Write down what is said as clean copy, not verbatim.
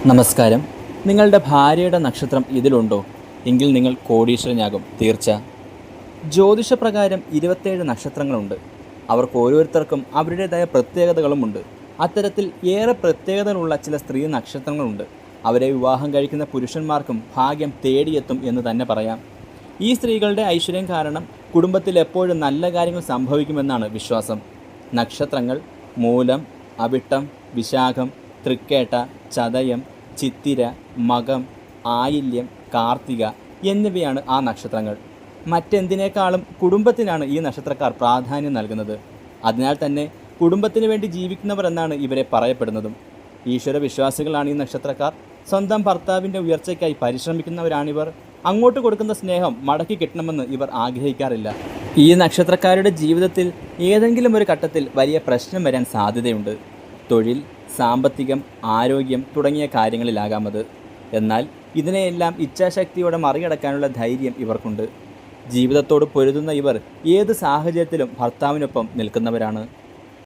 നമസ്കാരം. നിങ്ങളുടെ ഭാര്യയുടെ നക്ഷത്രം ഇതിലുണ്ടോ? എങ്കിൽ നിങ്ങൾ കോടീശ്വരനാകും തീർച്ച. ജ്യോതിഷപ്രകാരം 27 നക്ഷത്രങ്ങളുണ്ട്. അവർക്ക് ഓരോരുത്തർക്കും അവരുടേതായ പ്രത്യേകതകളുമുണ്ട്. അത്തരത്തിൽ ഏറെ പ്രത്യേകതകളുള്ള ചില സ്ത്രീ നക്ഷത്രങ്ങളുണ്ട്. അവരെ വിവാഹം കഴിക്കുന്ന പുരുഷന്മാർക്കും ഭാഗ്യം തേടിയെത്തും എന്ന് തന്നെ പറയാം. ഈ സ്ത്രീകളുടെ ഐശ്വര്യം കാരണം കുടുംബത്തിൽ എപ്പോഴും നല്ല കാര്യങ്ങൾ സംഭവിക്കുമെന്നാണ് വിശ്വാസം. നക്ഷത്രങ്ങൾ മൂലം, അവിട്ടം, വിശാഖം, തൃക്കേട്ട, ചതയം, ചിത്തിര, മകം, ആയില്യം, കാർത്തിക എന്നിവയാണ് ആ നക്ഷത്രങ്ങൾ. മറ്റെന്തിനേക്കാളും കുടുംബത്തിനാണ് ഈ നക്ഷത്രക്കാർ പ്രാധാന്യം നൽകുന്നത്. അതിനാൽ തന്നെ കുടുംബത്തിന് വേണ്ടി ജീവിക്കുന്നവർ എന്നാണ് ഇവരെ പറയപ്പെടുന്നതും. ഈശ്വര വിശ്വാസികളാണ് ഈ നക്ഷത്രക്കാർ. സ്വന്തം ഭർത്താവിൻ്റെ ഉയർച്ചയ്ക്കായി പരിശ്രമിക്കുന്നവരാണിവർ. അങ്ങോട്ട് കൊടുക്കുന്ന സ്നേഹം മടക്കി കിട്ടണമെന്ന് ഇവർ ആഗ്രഹിക്കാറില്ല. ഈ നക്ഷത്രക്കാരുടെ ജീവിതത്തിൽ ഏതെങ്കിലും ഒരു ഘട്ടത്തിൽ വലിയ പ്രശ്നം വരാൻ സാധ്യതയുണ്ട്. തൊഴിൽ, സാമ്പത്തികം, ആരോഗ്യം തുടങ്ങിയ കാര്യങ്ങളിലാകാമത്. എന്നാൽ ഇതിനെയെല്ലാം ഇച്ഛാശക്തിയോടെ മറികടക്കാനുള്ള ധൈര്യം ഇവർക്കുണ്ട്. ജീവിതത്തോട് പൊരുതുന്ന ഇവർ ഏത് സാഹചര്യത്തിലും ഭർത്താവിനൊപ്പം നിൽക്കുന്നവരാണ്.